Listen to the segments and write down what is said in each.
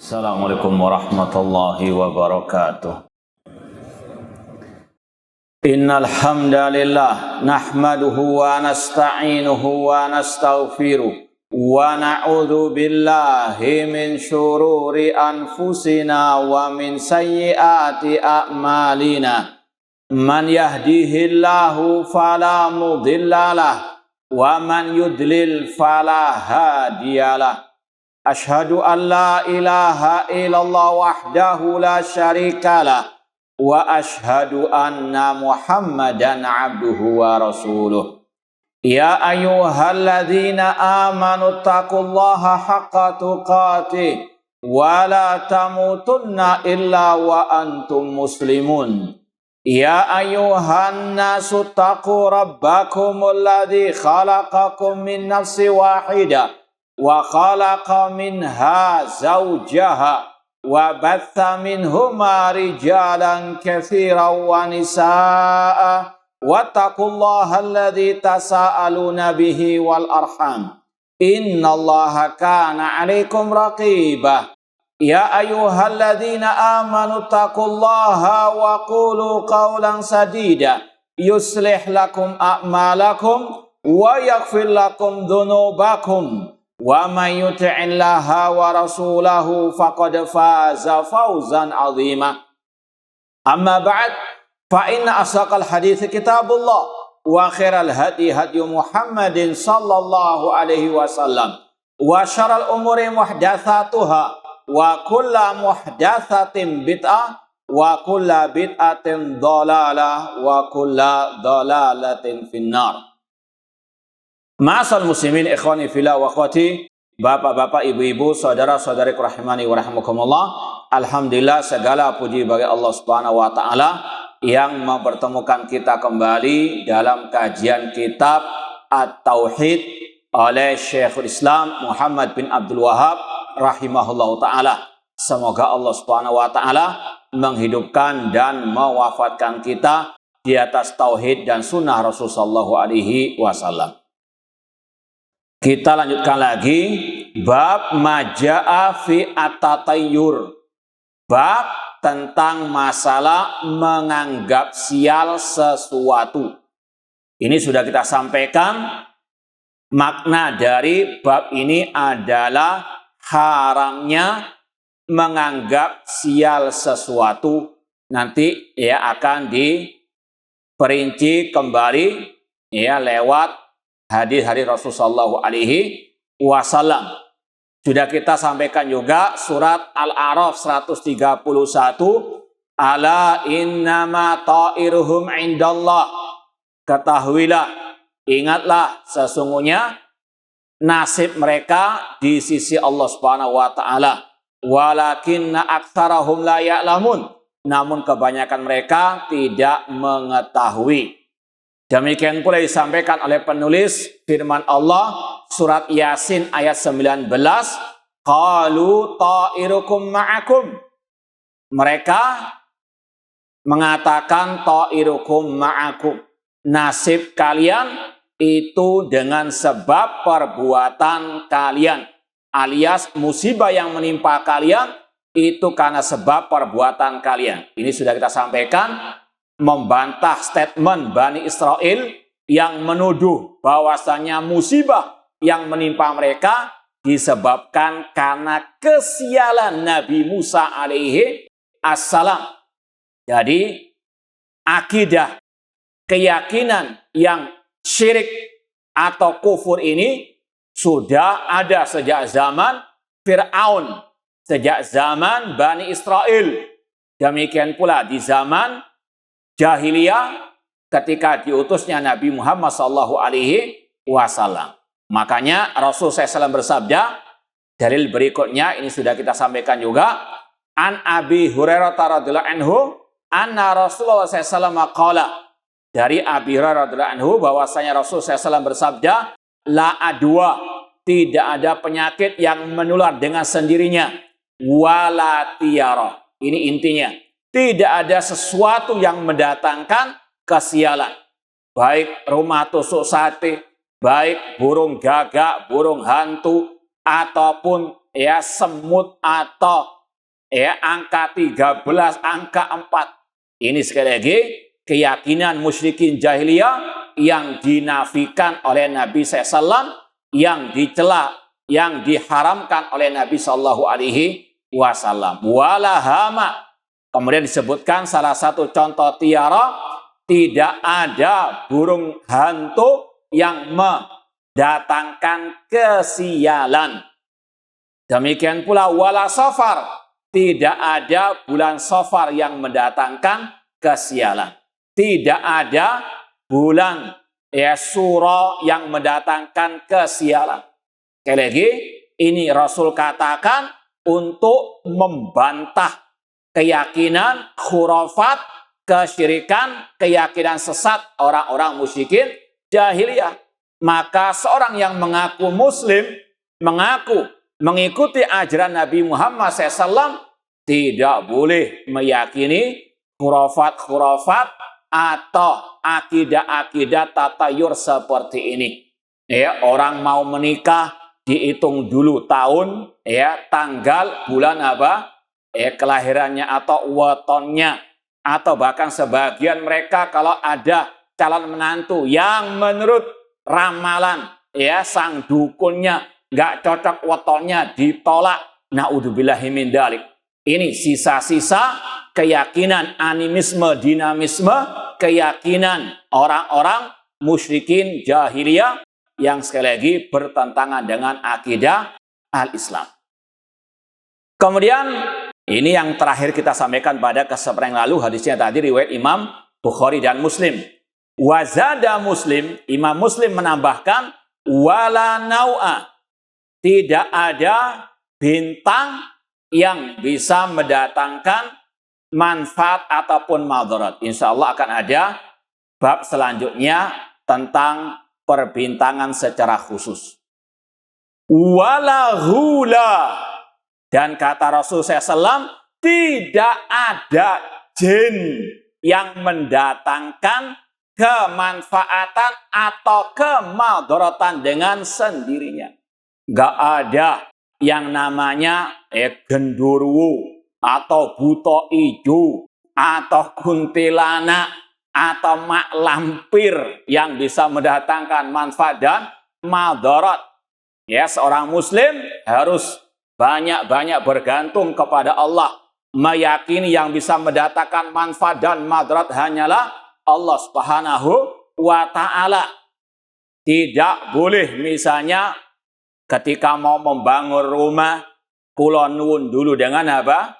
Assalamualaikum warahmatullahi wabarakatuh. Innal hamdalillah nahmaduhu wa nasta'inuhu wa nastaghfiruh wa na'udzu billahi min syururi anfusina wa min sayyiati a'malina. Man yahdihillahu fala mudhillalah wa man yudlil fala hadiyalah. Ashhadu an la ilaha illallah wahdahu la syarikalah wa ashhadu anna Muhammadan abduhu wa rasuluh. Ya ayyuhalladzina amanu taqullaha haqqa tuqatih wa la tamutunna illa wa antum muslimun. Ya ayyuhan nasu taqu rabbakumul ladzi khalaqakum min nafsin wahidah wa khalaqa minha zawjaha wa batha minhuma rijalan katsiran wa nisaa'a wattaqullaha alladzi tasaaluna bihi wal arham innallaha kana 'alaikum raqibah. Ya ayyuhalladzina amanu taqullaha wa qulu qawlan sadida yuslih lakum a'malakum wa yaghfir lakum dhunubakum wa may yuti'illaha wa rasulahu faqad faza fawzan 'azima. Amma ba'd, fa inna asaqal hadits kitabullah wa khairal hadi hadi Muhammadin sallallahu alaihi wasallam wa syarrul umuri muhdatsatuha wa kullu muhdatsatin bid'ah wa kullu bid'atin dhalalah wa kullu dhalalatin finnar. Ma'asal muslimin ikhwani fillah wa akhwati, bapak-bapak, ibu-ibu, saudara-saudari rahimani wa rahimakumullah. Alhamdulillah, segala puji bagi Allah Subhanahu wa taala yang mempertemukan kita kembali dalam kajian kitab At-Tauhid oleh Syekhul Islam Muhammad bin Abdul Wahhab rahimahullahu taala. Semoga Allah Subhanahu wa taala menghidupkan dan mewafatkan kita di atas tauhid dan sunnah Rasulullah sallallahu alaihi wasallam. Kita lanjutkan lagi bab majaa fi at-tatayyur. Bab tentang masalah menganggap sial sesuatu. Ini sudah kita sampaikan, makna dari bab ini adalah haramnya menganggap sial sesuatu. Nanti ya akan diperinci kembali ya lewat hadis-hadis Rasulullah sallallahu alaihi wasallam. Sudah kita sampaikan juga surat Al-A'raf 131, ala innama ta'iruhum indallah. Ketahuilah, ingatlah sesungguhnya nasib mereka di sisi Allah Subhanahu wa taala. Walakinna aktsarahum la ya'lamun. Namun kebanyakan mereka tidak mengetahui. Demikian pula disampaikan oleh penulis firman Allah surat Yasin ayat 19, qalu ta'irukum ma'akum. Mereka mengatakan ta'irukum ma'akum. Nasib kalian itu dengan sebab perbuatan kalian, alias musibah yang menimpa kalian itu karena sebab perbuatan kalian. Ini sudah kita sampaikan, membantah statement Bani Israel yang menuduh bahwasanya musibah yang menimpa mereka disebabkan karena kesialan Nabi Musa alaihi assalam. Jadi akidah, keyakinan yang syirik atau kufur ini sudah ada sejak zaman Fir'aun, sejak zaman Bani Israel. Demikian pula di zaman jahiliyah ketika diutusnya Nabi Muhammad sallallahu alaihi wasallam. Makanya Rasul SAW bersabda, dalil berikutnya ini sudah kita sampaikan juga, an Abi Hurairah radhiyallahu anhu anna Rasulullah SAW qala, dari Abi Hurairah radhiyallahu anhu bahwasanya Rasul SAW bersabda, la adwa, tidak ada penyakit yang menular dengan sendirinya, wala tiyara. Ini intinya. Tidak ada sesuatu yang mendatangkan kesialan. Baik rumah tusuk sate, baik burung gagak, burung hantu, ataupun ya semut atau ya, angka 13, angka 4. Ini sekali lagi keyakinan musyrikin jahiliyah yang dinafikan oleh Nabi SAW, yang dicela, yang diharamkan oleh Nabi SAW. Walahama. Kemudian disebutkan salah satu contoh tiara, tidak ada burung hantu yang mendatangkan kesialan. Demikian pula wala safar, tidak ada bulan safar yang mendatangkan kesialan. Tidak ada bulan Suro yang mendatangkan kesialan. Sekali lagi, ini Rasul katakan untuk membantah keyakinan khurafat, kesyirikan, keyakinan sesat orang-orang musyrikin jahiliyah. Maka seorang yang mengaku muslim, mengaku mengikuti ajaran Nabi Muhammad SAW, tidak boleh meyakini khurafat-khurafat atau akidah-akidah tatayur seperti ini. Ya, orang mau menikah dihitung dulu tahun, ya, tanggal, bulan apa, kelahirannya atau wetonnya, atau bahkan sebagian mereka kalau ada calon menantu yang menurut ramalan, ya, sang dukunnya nggak cocok wetonnya, ditolak. Naudzubillahi min dzalik. Ini sisa-sisa keyakinan animisme, dinamisme, keyakinan orang-orang musyrikin jahiliyah yang sekali lagi bertentangan dengan akidah al-Islam. Kemudian ini yang terakhir kita sampaikan pada kesempatan yang lalu, hadisnya tadi riwayat Imam Bukhari dan Muslim. Wazada Muslim, Imam Muslim menambahkan wala nau'a, tidak ada bintang yang bisa mendatangkan manfaat ataupun madarat. Insya Allah akan ada bab selanjutnya tentang perbintangan secara khusus. Wala hula, dan kata Rasul SAW, tidak ada jin yang mendatangkan kemanfaatan atau kemadaratan dengan sendirinya. Gak ada yang namanya genderuwo atau buto ijo atau kuntilanak atau mak lampir yang bisa mendatangkan manfaat dan madarat. Ya, seorang muslim harus banyak-banyak bergantung kepada Allah, meyakini yang bisa mendatangkan manfaat dan madarat hanyalah Allah Subhanahu wa ta'ala. Tidak boleh misalnya ketika mau membangun rumah, kula nuwun dulu dengan apa?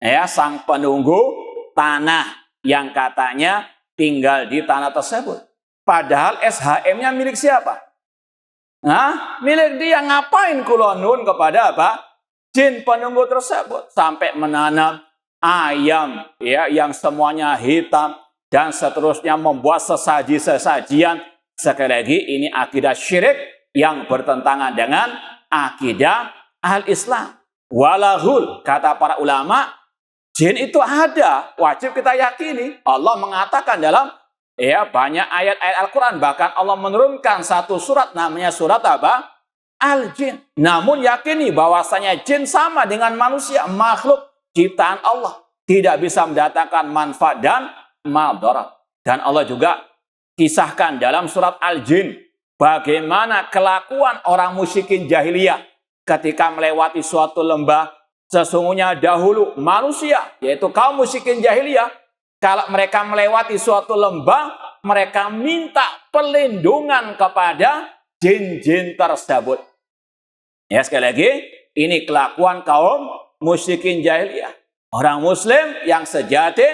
Ya, sang penunggu tanah yang katanya tinggal di tanah tersebut. Padahal SHM-nya milik siapa? Nah, milik dia. Ngapain kula nuwun kepada apa? Jin penunggu tersebut sampai menanam ayam, ya, yang semuanya hitam dan seterusnya, membuat sesaji-sesajian. Sekali lagi, ini akidah syirik yang bertentangan dengan akidah al-Islam. Walahul, kata para ulama, jin itu ada, wajib kita yakini. Allah mengatakan dalam banyak ayat-ayat Al-Quran, bahkan Allah menurunkan satu surat namanya surat apa? Al-Jin. Namun yakini bahwasanya jin sama dengan manusia, makhluk ciptaan Allah, tidak bisa mendatangkan manfaat dan madarat. Dan Allah juga kisahkan dalam surat Al-Jin bagaimana kelakuan orang musyrikin jahiliyah ketika melewati suatu lembah. Sesungguhnya dahulu manusia, yaitu kaum musyrikin jahiliyah, kalau mereka melewati suatu lembah, mereka minta perlindungan kepada jin-jin tersebut. Ya, sekali lagi, ini kelakuan kaum musyrikin jahiliyah. Orang muslim yang sejati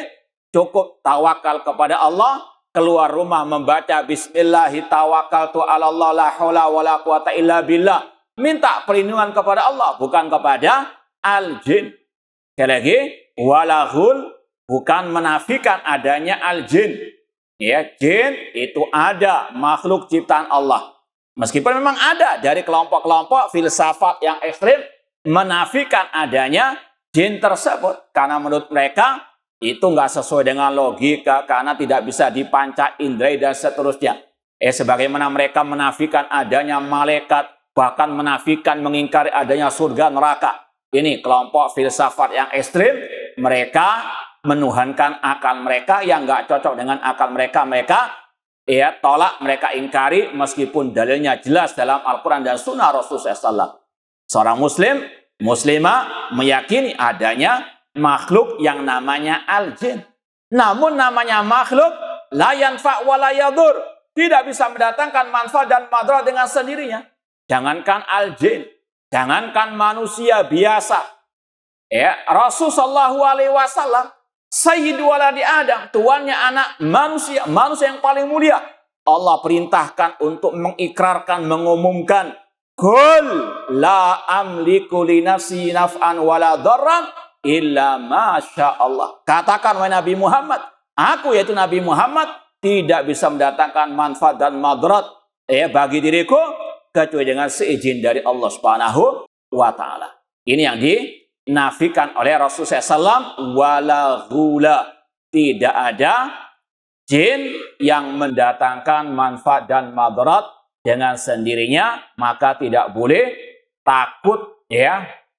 cukup tawakal kepada Allah, keluar rumah membaca bismillahi tawakkaltu 'alallah la haula wala quwata illa billah. Minta perlindungan kepada Allah, bukan kepada al-jin. Sekali lagi, walahul, bukan menafikan adanya al-jin. Ya, jin itu ada, makhluk ciptaan Allah. Meskipun memang ada dari kelompok-kelompok filsafat yang ekstrim menafikan adanya jin tersebut. Karena menurut mereka itu nggak sesuai dengan logika, karena tidak bisa dipanca indera dan seterusnya. Sebagaimana mereka menafikan adanya malaikat, bahkan menafikan, mengingkari adanya surga neraka. Ini kelompok filsafat yang ekstrim, mereka menuhankan akal mereka yang nggak cocok dengan akal mereka. Mereka tolak, mereka ingkari meskipun dalilnya jelas dalam Al-Quran dan Sunnah Rasulullah SAW. Seorang muslim, muslimah meyakini adanya makhluk yang namanya al-jin. Namun namanya makhluk la yanfa' wa la yadur, tidak bisa mendatangkan manfaat dan madarat dengan sendirinya. Jangankan al-jin, jangankan manusia biasa. Rasulullah SAW, Sayyidu waladi Adam, tuannya anak manusia, manusia yang paling mulia. Allah perintahkan untuk mengikrarkan, mengumumkan, Qul la amliku li nafsi naf'an wala dharran illa masya Allah. Katakan wahai Nabi Muhammad, aku yaitu Nabi Muhammad tidak bisa mendatangkan manfaat dan madarat bagi diriku kecuali dengan seizin dari Allah Subhanahu wa taala. Ini yang dinafikan oleh Rasulullah SAW. Wala ghula, tidak ada jin yang mendatangkan manfaat dan madarat dengan sendirinya, maka tidak boleh takut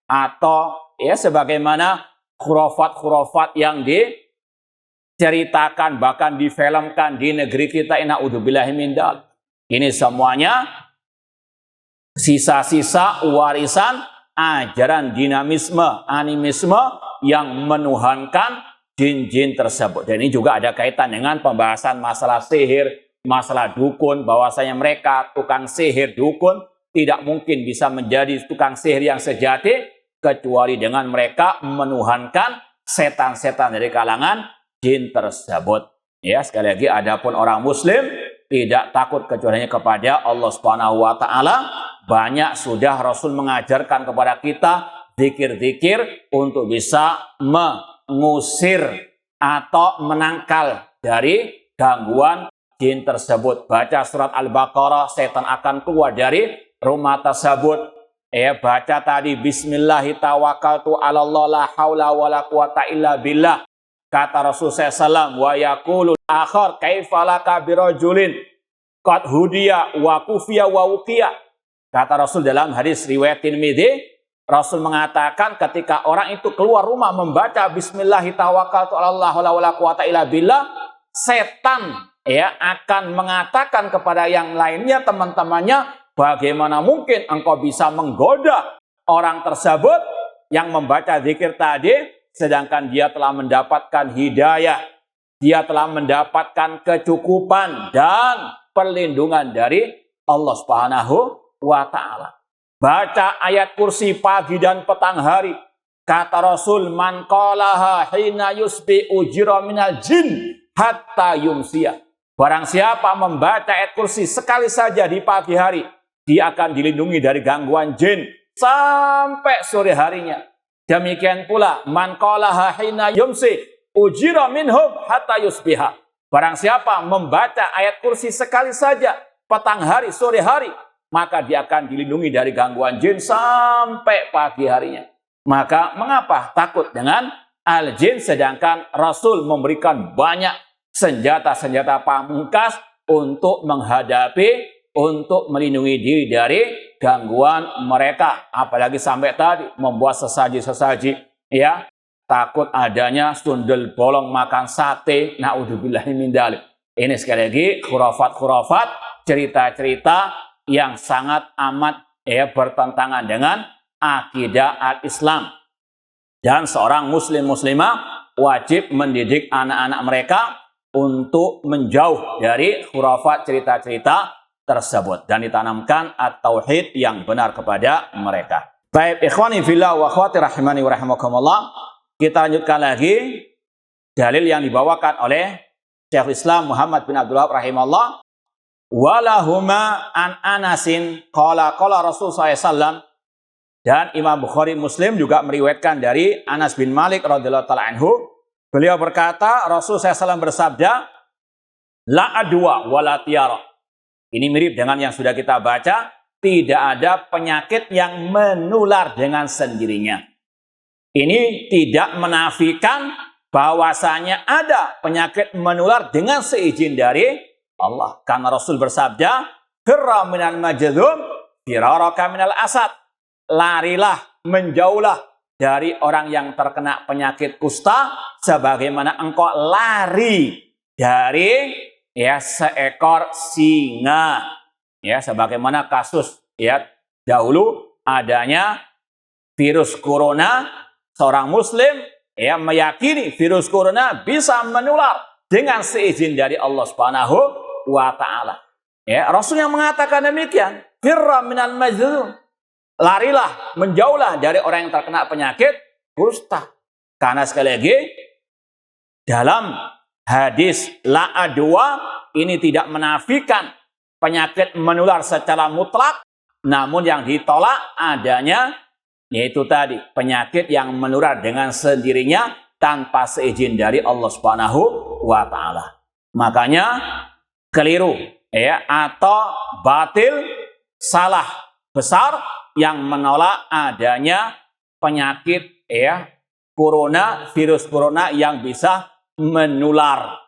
atau sebagaimana khurafat-khurafat yang diceritakan bahkan difilmkan di negeri kita. Na'udzubillahi min dzalik. Ini semuanya sisa-sisa warisan ajaran dinamisme, animisme yang menuhankan jin-jin tersebut. Dan ini juga ada kaitan dengan pembahasan masalah sihir, masalah dukun, bahwasanya mereka tukang sihir, dukun tidak mungkin bisa menjadi tukang sihir yang sejati kecuali dengan mereka menuhankan setan-setan dari kalangan jin tersebut. Sekali lagi, adapun orang muslim tidak takut kecuali kepada Allah Subhanahu wa taala. Banyak sudah Rasul mengajarkan kepada kita zikir-zikir untuk bisa mengusir atau menangkal dari gangguan jin tersebut. Baca surat Al-Baqarah, setan akan keluar dari rumah tersebut. Baca tadi Bismillahi tawakkaltu 'alallah la haula wala quwata illa billah. Kata Rasulullah SAW, wa yaqulu akhar kaifalaka birajulin qad hudiya wa kufiya wa wuqiya. Kata Rasul dalam hadis riwayat Tirmidzi, Rasul mengatakan ketika orang itu keluar rumah membaca Bismillahi tawakkaltu 'alallah la wala quwata illa billah, setan akan mengatakan kepada yang lainnya, teman-temannya, bagaimana mungkin engkau bisa menggoda orang tersebut yang membaca zikir tadi, sedangkan dia telah mendapatkan hidayah, dia telah mendapatkan kecukupan dan perlindungan dari Allah Subhanahu wa ta'ala. Baca ayat kursi pagi dan petang hari. Kata Rasul, man qalaha hina yusbi ujira minal jin hatta yumsiyah. Barang siapa membaca ayat kursi sekali saja di pagi hari, dia akan dilindungi dari gangguan jin sampai sore harinya. Demikian pula man qalaha hina yumsi ujira minhum hatta yusbiha. Barang siapa membaca ayat kursi sekali saja petang hari, sore hari, maka dia akan dilindungi dari gangguan jin sampai pagi harinya. Maka mengapa takut dengan al-jin, sedangkan Rasul memberikan banyak senjata-senjata pamungkas untuk menghadapi, untuk melindungi diri dari gangguan mereka. Apalagi sampai tadi membuat sesaji-sesaji, takut adanya sundel bolong makan sate. Na'udzubillahi min dzalik. Ini sekali lagi khurafat-khurafat, cerita-cerita yang sangat amat bertentangan dengan akidah al-Islam. Dan seorang muslim-muslimah wajib mendidik anak-anak mereka untuk menjauh dari khurafat, cerita-cerita tersebut dan ditanamkan at-tauhid yang benar kepada mereka. Baik, ikhwani fillah wa akhwati rahimani wa rahimakumullah. Kita lanjutkan lagi dalil yang dibawakan oleh Syekhul Islam Muhammad bin Abdul Wahhab rahimahullah. Walahuma an Anasin qala Rasul SAW. Dan Imam Bukhari Muslim juga meriwayatkan dari Anas bin Malik radhiyallahu taala anhu. Beliau berkata, Rasul SAW bersabda, la adwa wala tiara. Ini mirip dengan yang sudah kita baca, tidak ada penyakit yang menular dengan sendirinya. Ini tidak menafikan bahwasanya ada penyakit menular dengan seizin dari Allah. Karena Rasul bersabda, firra minal majdzum firaraka minal asad. Larilah, menjauhlah dari orang yang terkena penyakit kusta sebagaimana engkau lari dari seekor singa. Ya, sebagaimana kasus dahulu adanya virus corona, seorang muslim meyakini virus corona bisa menular dengan seizin dari Allah Subhanahu wa taala. Ya, Rasul yang mengatakan demikian, firra minal majdzum. Larilah, menjauhlah dari orang yang terkena penyakit kusta. Karena sekali lagi dalam hadis la adwa ini tidak menafikan penyakit menular secara mutlak, namun yang ditolak adanya yaitu tadi penyakit yang menular dengan sendirinya tanpa seizin dari Allah Subhanahu wa taala. Makanya keliru atau batil, salah besar yang menolak adanya penyakit corona, virus corona yang bisa menular.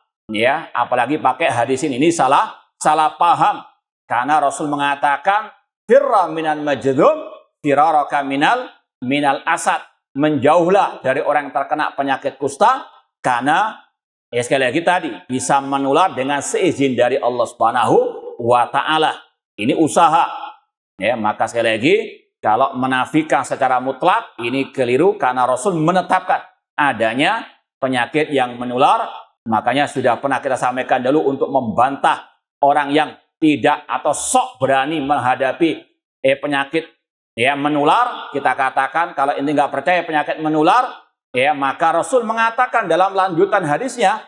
Apalagi pakai hadis ini salah paham. Karena Rasul mengatakan firra minal majdzum firaraka minal asad. Menjauhlah dari orang yang terkena penyakit kusta karena sekali lagi tadi bisa menular dengan seizin dari Allah Subhanahu wa taala. Ini usaha. Maka sekali lagi kalau menafikan secara mutlak ini keliru karena Rasul menetapkan adanya penyakit yang menular. Makanya sudah pernah kita sampaikan dulu untuk membantah orang yang tidak atau sok berani menghadapi penyakit menular. Kita katakan kalau ini nggak percaya penyakit menular, maka Rasul mengatakan dalam lanjutan hadisnya,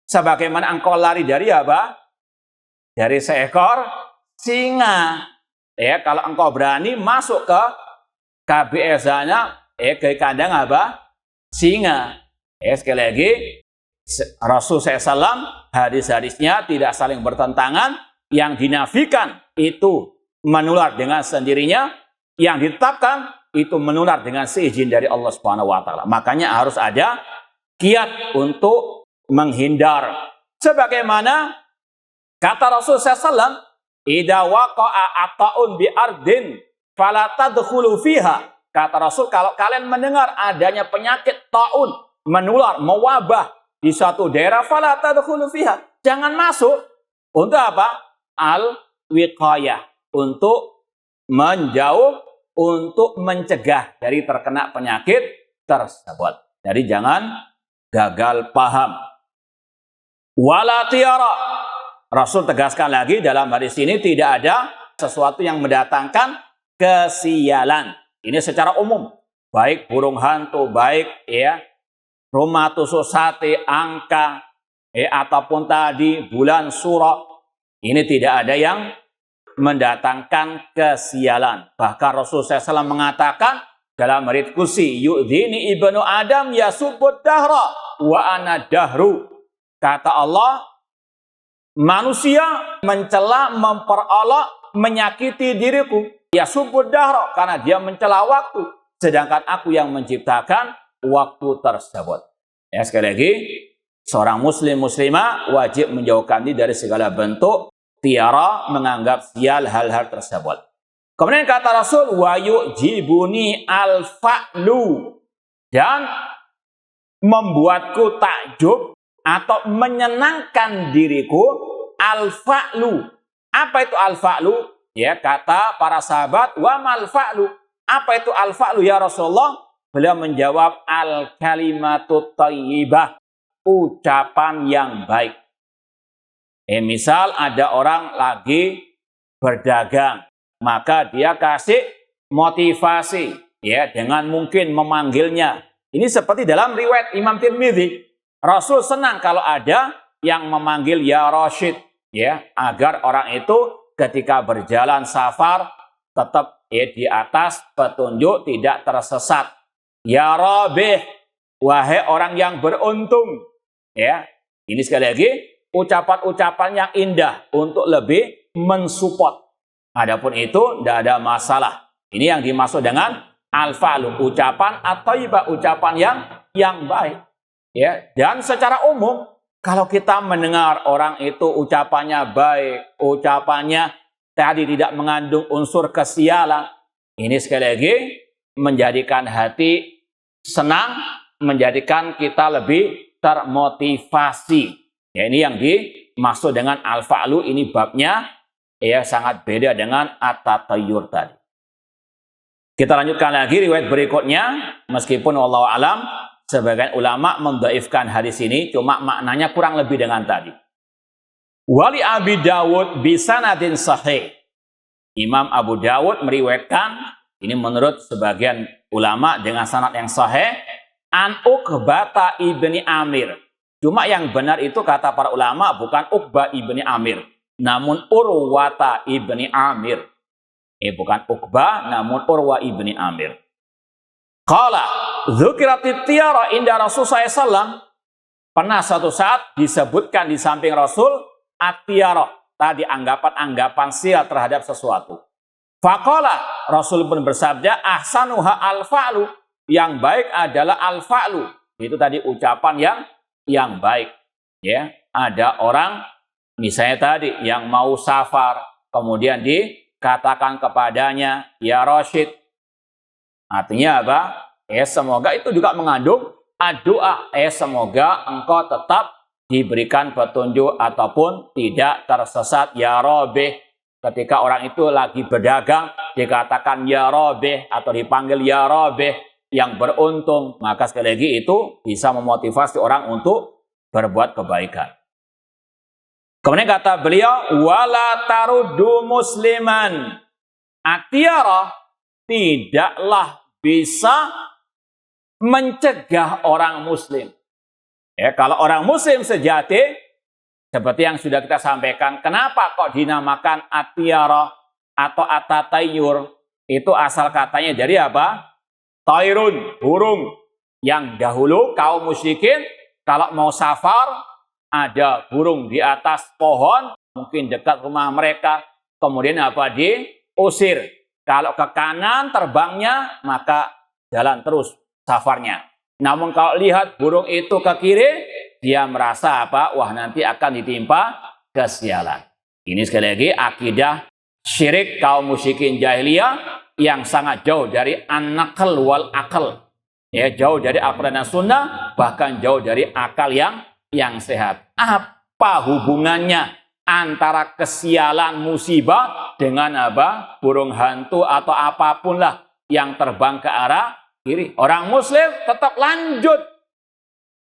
sebagaimana engkau lari dari apa? Dari seekor singa. Kalau engkau berani masuk ke KBS-nya, ke kandang apa? Singa. Sekali lagi, Rasul SAW hadis-hadisnya tidak saling bertentangan. Yang dinafikan itu menular dengan sendirinya, yang ditetapkan itu menular dengan seizin dari Allah Subhanahu wa taala. Makanya harus ada kiat untuk menghindar. Sebagaimana kata Rasul SAW, idza waqa'a ata'un bi ardin fala tadkhulu fiha. Kata Rasul, kalau kalian mendengar adanya penyakit taun menular, mewabah di suatu daerah, fala tadkhulu fiha. Jangan masuk. Untuk apa? Al-wiqayah, untuk menjauh, untuk mencegah dari terkena penyakit tersebut. Jadi jangan gagal paham. Wala tiyara. Rasul tegaskan lagi dalam hadis ini tidak ada sesuatu yang mendatangkan kesialan. Ini secara umum, baik burung hantu, baik rumah tusuk sate, angka, ataupun tadi bulan suro. Ini tidak ada yang mendatangkan kesialan. Bahkan Rasulullah SAW mengatakan dalam hadits qudsi, yu'dhini ibnu Adam yasubbud dahra wa ana dahru. Kata Allah, manusia mencela, memperolok, menyakiti diriku. Yasubbud dahra, karena dia mencela waktu. Sedangkan aku yang menciptakan waktu tersebut. Sekali lagi, seorang muslim muslimah wajib menjauhkan diri dari segala bentuk tiara, menganggap sial hal-hal tersebut. Kemudian kata Rasul, wa yu'jibuni al-fa'lu, dan membuatku takjub atau menyenangkan diriku al-fa'lu. Apa itu al-fa'lu? Kata para sahabat, wa mal fa'lu. Apa itu al-fa'lu ya Rasulullah? Beliau menjawab, al-kalimatut thayyibah, ucapan yang baik. Misal ada orang lagi berdagang, maka dia kasih motivasi dengan mungkin memanggilnya. Ini seperti dalam riwayat Imam Tirmidzi. Rasul senang kalau ada yang memanggil ya Rasyid, agar orang itu ketika berjalan safar tetap di atas petunjuk, tidak tersesat. Ya Rabih, wahai orang yang beruntung. Ini sekali lagi ucapan-ucapan yang indah untuk lebih mensupport. Adapun itu tidak ada masalah. Ini yang dimaksud dengan al-fa'lu, ucapan atau ucapan yang baik. Dan secara umum kalau kita mendengar orang itu ucapannya baik, ucapannya tadi tidak mengandung unsur kesialan, ini sekali lagi menjadikan hati senang, menjadikan kita lebih termotivasi. Ya, ini yang dimaksud dengan al-fa'lu, ini babnya ya sangat beda dengan at-tatayyur tadi. Kita lanjutkan lagi riwayat berikutnya, meskipun wallahu alam sebagian ulama mendhaifkan hadis ini, cuma maknanya kurang lebih dengan tadi. Wali Abi Dawud bisanadin sahih. Imam Abu Dawud meriwayatkan, ini menurut sebagian ulama dengan sanad yang sahih, an Uqbah ibni Amir. Cuma yang benar itu kata para ulama bukan Uqbah ibni Amir, namun Urwata ibni Amir. Bukan Uqbah, namun Urwa ibni Amir. Qala dzukiratit tiyara inda Rasulullah SAW. Pernah suatu saat disebutkan di samping Rasul at-tiyara, tadi anggapan-anggapan sial terhadap sesuatu. Faqala, Rasul pun bersabda, ahsanuha al-fa'lu, yang baik adalah al-fa'lu. Itu tadi ucapan yang baik. Ya, ada orang misalnya tadi yang mau safar, kemudian dikatakan kepadanya, ya Rasyid. Artinya apa? Semoga itu juga mengandung doa. Semoga engkau tetap diberikan petunjuk ataupun tidak tersesat, ya Rabbi. Ketika orang itu lagi berdagang dikatakan ya Rabbi atau dipanggil ya Rabbi yang beruntung, maka sekali lagi itu bisa memotivasi orang untuk berbuat kebaikan. Kemudian kata beliau, wala taruddu musliman. At-tiyara tidaklah bisa mencegah orang muslim. Ya, kalau orang muslim sejati, seperti yang sudah kita sampaikan, kenapa kok dinamakan at-tiyara atau at-tatayyur? Itu asal katanya dari apa? Tairun, burung. Yang dahulu kaum musyrikin, kalau mau safar, ada burung di atas pohon, mungkin dekat rumah mereka, kemudian apa? Diusir. Kalau ke kanan terbangnya, maka jalan terus safarnya. Namun kalau lihat burung itu ke kiri, dia merasa apa? Wah, nanti akan ditimpa kesialan. Ini sekali lagi akidah syirik kaum musyrikin jahiliyah yang sangat jauh dari an-naql wal akal. Ya, jauh dari Al-Quran dan Sunnah, bahkan jauh dari akal yang sehat. Apa hubungannya antara kesialan musibah dengan apa? Burung hantu atau apapun lah yang terbang ke arah kiri. Orang muslim tetap lanjut.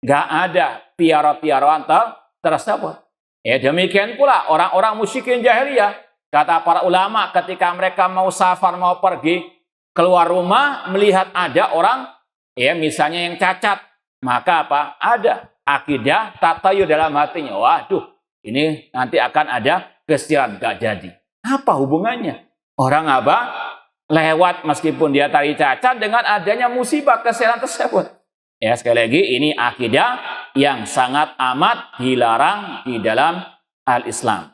Gak ada tiara-tiaraan tersebut. Demikian pula orang-orang musyrikin jahiliyah. Kata para ulama ketika mereka mau safar, mau pergi keluar rumah, melihat ada orang misalnya yang cacat, maka apa? Ada akidah tatayyur dalam hatinya. Waduh, ini nanti akan ada kesialan. Gak jadi. Apa hubungannya? Orang apa? Lewat meskipun dia tadi cacat dengan adanya musibah kesialan tersebut. Ya, sekali lagi ini akidah yang sangat amat dilarang di dalam al-Islam.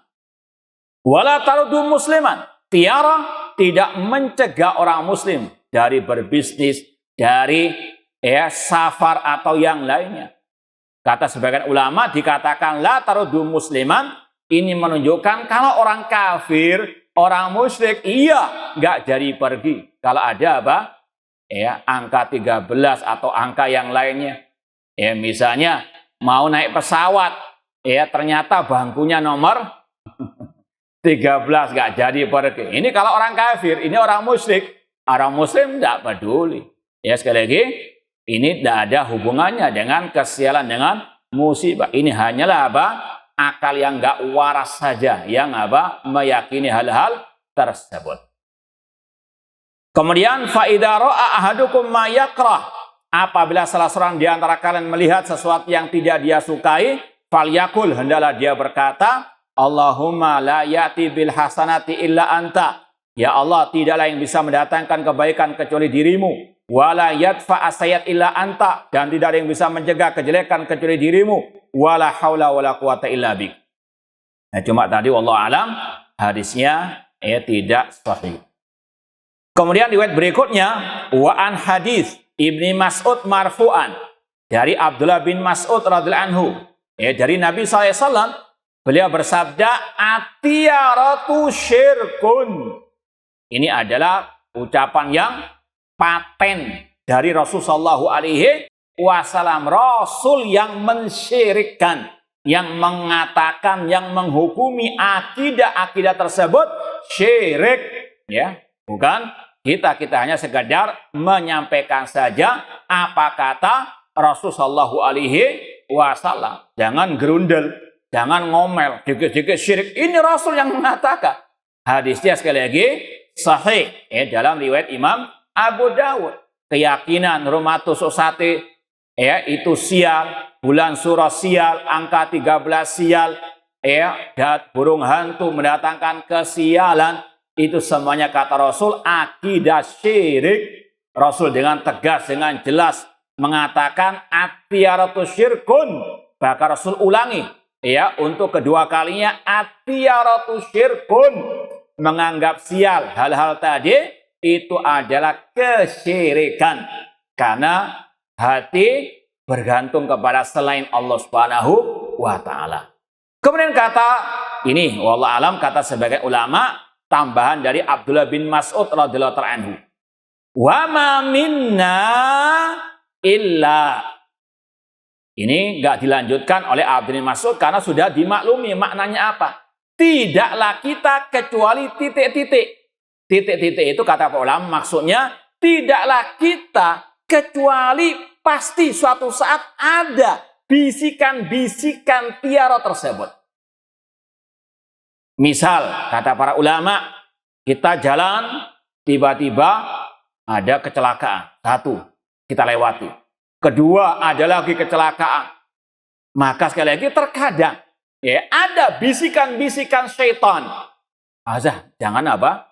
Wala taruddu musliman. Tiara tidak mencegah orang muslim dari berbisnis, dari safar atau yang lainnya. Kata sebagian ulama dikatakan la taruddu musliman, ini menunjukkan kalau orang kafir, orang musyrik, nggak jadi pergi. Kalau ada apa? Angka 13 atau angka yang lainnya. Misalnya mau naik pesawat, ternyata bangkunya nomor 13, nggak jadi pergi. Ini kalau orang kafir, ini orang musyrik. Orang muslim nggak peduli. Sekali lagi, ini tidak ada hubungannya dengan kesialan, dengan musibah. Ini hanyalah apa? Akal yang nggak waras saja yang apa? Meyakini hal-hal tersebut. Kemudian fa idza ra'a ahadukum ma yakrah, apabila salah seorang di antara kalian melihat sesuatu yang tidak dia sukai, falyakul, hendaklah dia berkata, Allahumma la ya'ti bil hasanati illa anta. Ya Allah, tidaklah yang bisa mendatangkan kebaikan kecuali dirimu. Wala yadfa asayat illa anta, dan tidak ada yang bisa mencegah kejelekan kecuali dirimu. Wala haula wala quwata illa bik. Cuma tadi wallahu alam hadisnya tidak sahih. Kemudian riwayat berikutnya, wa an hadis Ibni Mas'ud marfu'an, dari Abdullah bin Mas'ud radhiyallahu anhu, dari Nabi SAW, beliau bersabda, at-tiyaratu syirkun. Ini adalah ucapan yang paten dari Rasulullah SAW, Rasul yang mensyirikkan, yang mengatakan, yang menghukumi akidah tersebut syirik, ya, bukan kita hanya sekedar menyampaikan saja apa kata Rasulullah SAW. Jangan gerundel, jangan ngomel, dikit-dikit syirik. Ini Rasul yang mengatakan. Hadisnya sekali lagi sahih, ya, dalam riwayat Imam Abu Dawud. Keyakinan Rumatus Usati, ya, itu sial, bulan surah sial, angka 13 sial, ya, dan burung hantu mendatangkan kesialan. Itu semuanya kata Rasul akidah syirik. Rasul dengan tegas, dengan jelas mengatakan atiyaratu syirkun. Bahkan Rasul ulangi, ya, untuk kedua kalinya atiyaratu syirkun. Menganggap sial hal-hal tadi itu adalah kesyirikan. Karena hati bergantung kepada selain Allah Subhanahu wa Ta'ala. Kemudian kata ini, wallahu alam, kata sebagai ulama, tambahan dari Abdullah bin Mas'ud radhiyallahu ta'ala anhu. Wa ma minna illa. Ini enggak dilanjutkan oleh Abdullah bin Mas'ud karena sudah dimaklumi maknanya apa. Tidaklah kita kecuali titik-titik. Titik-titik itu kata para ulama maksudnya tidaklah kita kecuali pasti suatu saat ada bisikan-bisikan tiara tersebut. Misal, kata para ulama, kita jalan, tiba-tiba ada kecelakaan. Satu, kita lewati. Kedua, ada lagi kecelakaan. Maka sekali lagi terkadang, ya, ada bisikan-bisikan syaitan. Azah, jangan apa?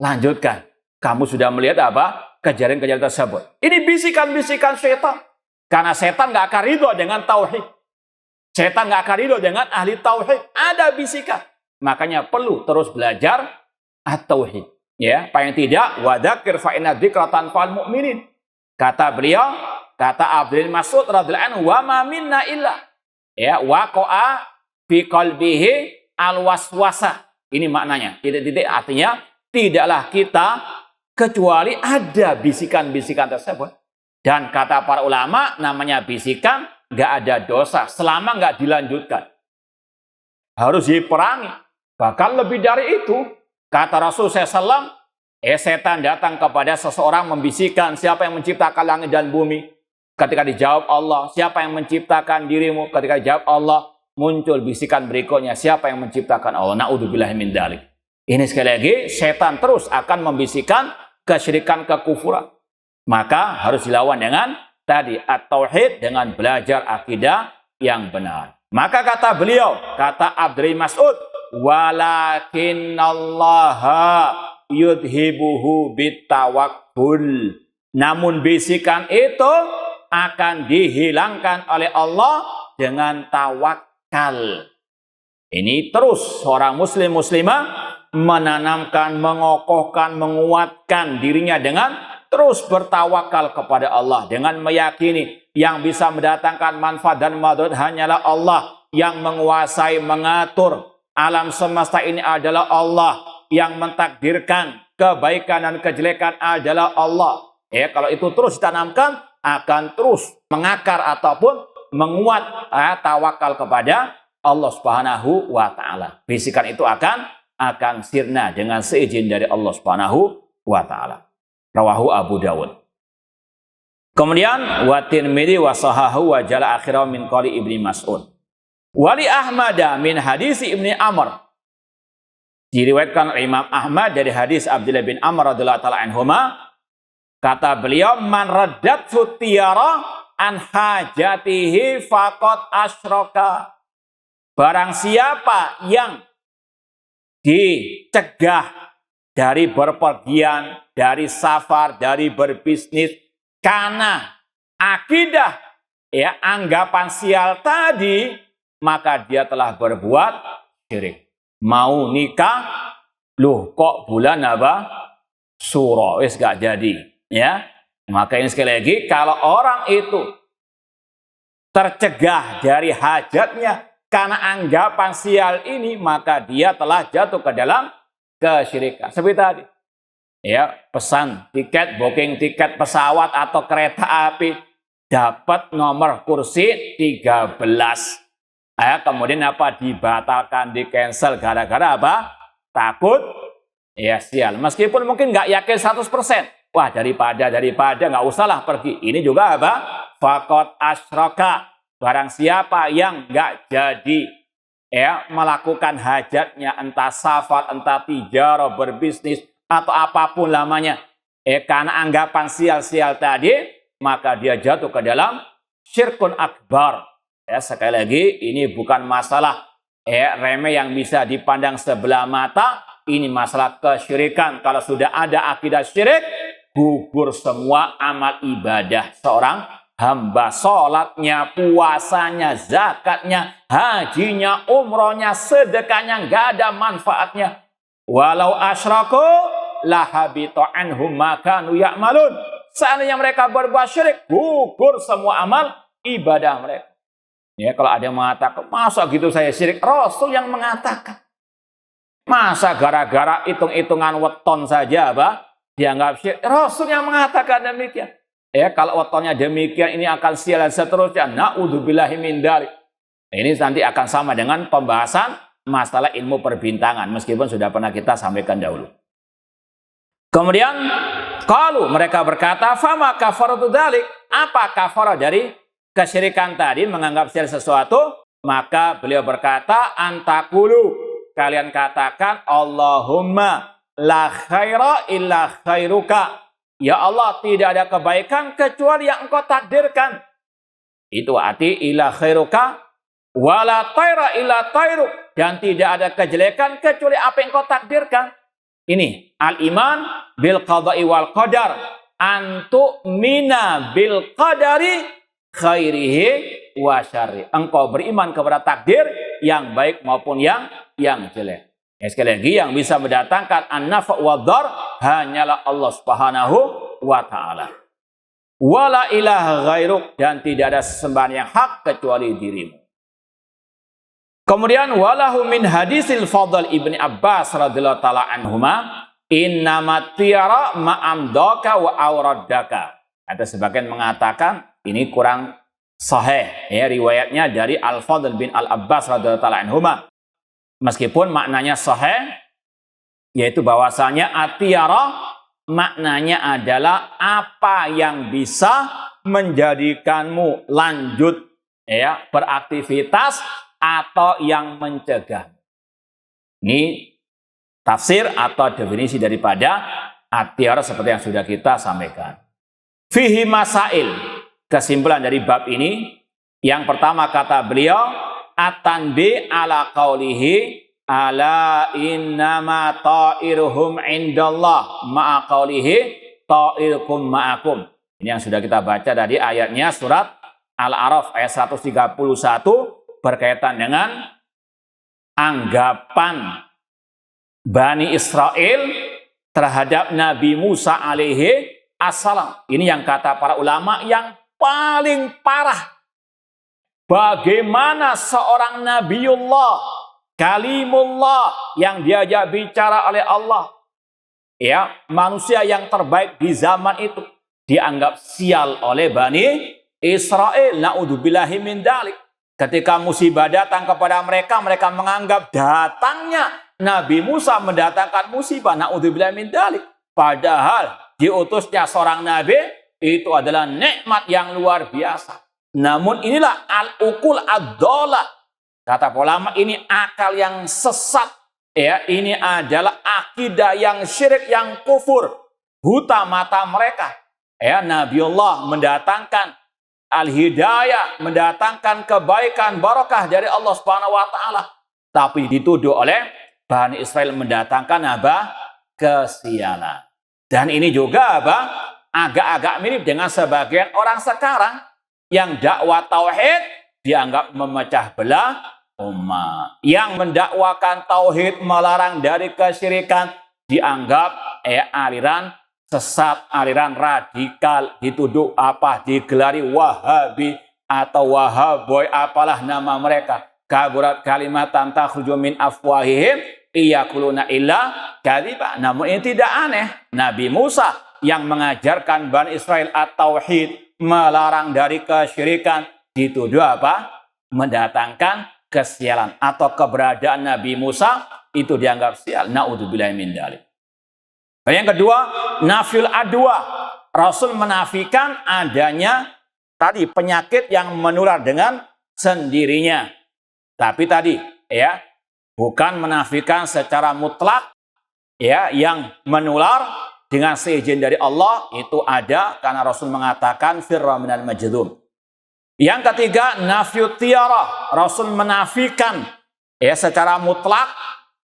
Lanjutkan. Kamu sudah melihat apa? Kejadian-kejadian tersebut. Ini bisikan-bisikan syaitan. Karena setan nggak akan ridho dengan tauhid. Setan nggak akan ridho dengan ahli tauhid. Ada bisikan. Makanya perlu terus belajar at-tauhid. Ya, paling tidak wadzakir fa inna dzikra tanfa'ul mu'minin. Kata beliau, kata Abdul Mas'ud radhiyallahu anhu, wa ma minna illa. Ya, waqa'a fi qalbihi al-waswasa. Ini maknanya. Titik-titik artinya tidaklah kita kecuali ada bisikan-bisikan tersebut. Dan kata para ulama, namanya bisikan nggak ada dosa selama nggak dilanjutkan. Harus diperangi. Bahkan lebih dari itu, kata Rasul SAW, setan datang kepada seseorang membisikkan, siapa yang menciptakan langit dan bumi? Ketika dijawab Allah, siapa yang menciptakan dirimu? Ketika dijawab Allah, muncul bisikan berikutnya, siapa yang menciptakan Allah? Na'udzubillahi min dzalik. Ini sekali lagi, setan terus akan membisikkan kesyirikan, kekufuran. Maka harus dilawan dengan tadi at-tauhid, dengan belajar akidah yang benar. Maka kata beliau, kata Abdul Mas'ud, walakinallaha yudhibuhu bitawakkul. Namun bisikan itu akan dihilangkan oleh Allah dengan tawakal. Ini terus seorang muslim muslimah menanamkan, mengokohkan, menguatkan dirinya dengan terus bertawakal kepada Allah, dengan meyakini yang bisa mendatangkan manfaat dan madarat hanyalah Allah, yang menguasai, mengatur alam semesta ini adalah Allah, yang mentakdirkan kebaikan dan kejelekan adalah Allah. Ya, kalau itu terus ditanamkan, akan terus mengakar ataupun menguat tawakal kepada Allah Subhanahu wa Ta'ala. Bisikan itu akan sirna dengan seizin dari Allah Subhanahu wa Ta'ala. Rawahu Abu Dawud. Kemudian wa Tirmidzi wa sahahu wa jala akhirahu min qali Ibnu Mas'ud. Wali Ahmad min hadis Ibnu Amr. Diriwayatkan oleh Imam Ahmad dari hadis Abdullah bin Amr radhiyallahu taala anhuma, kata beliau, man raddathu tiyara an hajatihi faqad asyraka. Barang siapa yang dicegah dari berpergian, dari safar, dari berbisnis karena akidah, ya, anggapan sial tadi, maka dia telah berbuat syirik. Mau nikah, loh kok bulan apa? Suro, wis gak jadi, ya. Maka ini sekali lagi, kalau orang itu tercegah dari hajatnya karena anggapan sial ini, maka dia telah jatuh ke dalam kesyirikan. Seperti tadi, ya pesan tiket, booking tiket pesawat atau kereta api, dapat nomor kursi 13. Kemudian apa? Dibatalkan, di cancel gara-gara apa? Takut ya sial. Meskipun mungkin nggak yakin 100%. Wah, daripada nggak usahlah pergi. Ini juga apa? Faqad asyraka. Barang siapa yang nggak jadi ya melakukan hajatnya, entah safar, entah tijarah, berbisnis atau apapun namanya, karena anggapan sial-sial tadi, maka dia jatuh ke dalam syirkun akbar. Ya, sekali lagi ini bukan masalah remeh yang bisa dipandang sebelah mata. Ini masalah kesyirikan. Kalau sudah ada akidah syirik, gugur semua amal ibadah seorang hamba. Sholatnya, puasanya, zakatnya, hajinya, umrohnya, sedekahnya, nggak ada manfaatnya. Walau asyraku lahabita anhum ma kanu ya'malun. Seandainya mereka berbuat syirik, gugur semua amal ibadah mereka. Ya, kalau ada yang mengatakan, masa gitu saya syirik? Rasul yang mengatakan. Masa gara-gara hitung-hitungan weton saja dianggap syirik? Rasul yang mengatakan demikian. Ya, kalau wetonnya demikian, ini akan sial dan seterusnya. Na'udzubillahi min dzalik. Ini nanti akan sama dengan pembahasan masalah ilmu perbintangan, meskipun sudah pernah kita sampaikan dahulu. Kemudian, kalau mereka berkata, fama kafaratu dzalik? Apa kafarah dari kesyirikan tadi, menganggap syirik sesuatu? Maka beliau berkata, antakulu, kalian katakan, Allahumma la khaira illa khairuka. Ya Allah, tidak ada kebaikan kecuali yang engkau takdirkan. Itu arti illa khairuka, wala taira illa tairuk. Dan tidak ada kejelekan kecuali apa yang engkau takdirkan. Ini al-iman bil qada'i wal qadar. Antu'mina bil qadari khairihi wa syarri. Engkau beriman kepada takdir yang baik maupun yang jelek. Ya, sekali lagi yang bisa mendatangkan an-nafa' wa dhar hanyalah Allah Subhanahu wa taala. Wala ilaha ghairuk, dan tidak ada sesembahan yang hak kecuali dirimu. Kemudian walahu min hadisil Fadl ibni Abbas radhiyallahu taala anhuma innamat tiyara ma'amdaka wa awraddaka. Ada sebagian mengatakan ini kurang sahih ya, riwayatnya dari Al-Fadl bin Al-Abbas radhiyallahu taala anhuma. Meskipun maknanya sahih, yaitu bahwasanya atiyara maknanya adalah apa yang bisa menjadikanmu lanjut ya beraktivitas atau yang mencegah. Ini tafsir atau definisi daripada atiyara seperti yang sudah kita sampaikan. Fihi masail, kesimpulan dari bab ini, yang pertama kata beliau, at-tanbi ala qawlihi ala innama ta'iruhum indallah ma'a qawlihi ta'irukum ma'akum. Ini yang sudah kita baca tadi ayatnya surat Al-A'raf ayat 131 berkaitan dengan anggapan Bani Israel terhadap Nabi Musa alaihi assalam. Ini yang kata para ulama yang paling parah. Bagaimana seorang Nabiullah, Kalimullah yang diajak bicara oleh Allah, ya manusia yang terbaik di zaman itu, dianggap sial oleh Bani Israel. Na'udzubillahi min dzalik. Ketika musibah datang kepada mereka, mereka menganggap datangnya Nabi Musa mendatangkan musibah. Na'udzubillahi min dzalik. Padahal diutusnya seorang nabi itu adalah nikmat yang luar biasa. Namun inilah al-ukul ad-dhalah. Kata ulama, ini akal yang sesat. Ya, ini adalah akidah yang syirik, yang kufur. Buta mata mereka. Ya, Nabiullah mendatangkan al-hidayah, mendatangkan kebaikan, barakah dari Allah Subhanahu wa taala. Tapi dituduh oleh Bani Israel mendatangkan apa? Kesialan. Dan ini juga apa? Agak-agak mirip dengan sebagian orang sekarang yang dakwah tauhid dianggap memecah belah umat. Yang mendakwakan tauhid, melarang dari kesyirikan, dianggap aliran sesat, aliran radikal, dituduh apa? Digelari Wahabi atau Wahaboy, apalah nama mereka. Kaburat kalimatan takhruju min afwahihim iyakuluna illa kadziba. Namun ini tidak aneh. Nabi Musa yang mengajarkan Bani Israel at-tauhid, melarang dari kesyirikan, dituduh apa? Mendatangkan kesialan, atau keberadaan Nabi Musa itu dianggap sial. Na'udzubillahi min dzalik. Yang kedua, nafyul adwa. Rasul menafikan adanya tadi penyakit yang menular dengan sendirinya. Tapi tadi ya, bukan menafikan secara mutlak ya, yang menular dengan seizin dari Allah itu ada, karena Rasul mengatakan firra minal majdum. Yang ketiga, nafyut tiarah. Rasul menafikan ya secara mutlak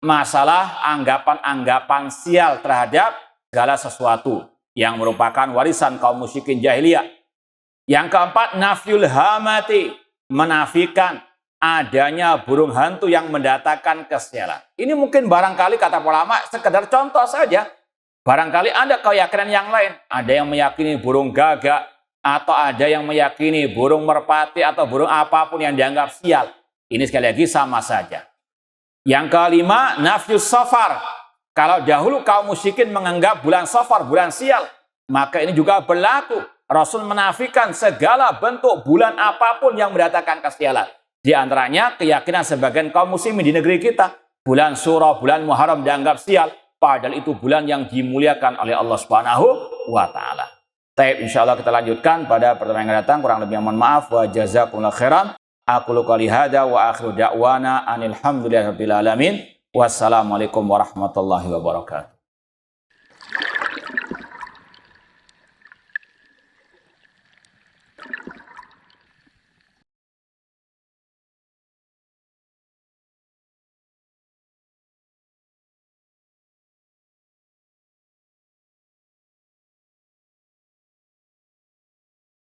masalah anggapan-anggapan sial terhadap segala sesuatu yang merupakan warisan kaum musyrikin jahiliyah. Yang keempat, nafyul hamati. Menafikan adanya burung hantu yang mendatangkan kesialan. Ini mungkin barangkali kata ulama sekedar contoh saja. Barangkali ada keyakinan yang lain. Ada yang meyakini burung gagak, atau ada yang meyakini burung merpati, atau burung apapun yang dianggap sial. Ini sekali lagi sama saja. Yang kelima, nafyus safar. Kalau dahulu kaum musyrikin menganggap bulan safar bulan sial, maka ini juga berlaku. Rasul menafikan segala bentuk bulan apapun yang mendatangkan kesialan. Di antaranya keyakinan sebagian kaum muslimin di negeri kita, bulan Syura, bulan Muharram dianggap sial, padahal itu bulan yang dimuliakan oleh Allah Subhanahu wa taala. Baik, insyaallah kita lanjutkan pada pertemuan yang datang. Kurang lebih mohon maaf, wa jazakumullahu khairan. Aqulu qouli hadza wa akhiru da'wana anil hamdulillahirabbil alamin. Wassalamualaikum warahmatullahi wabarakatuh.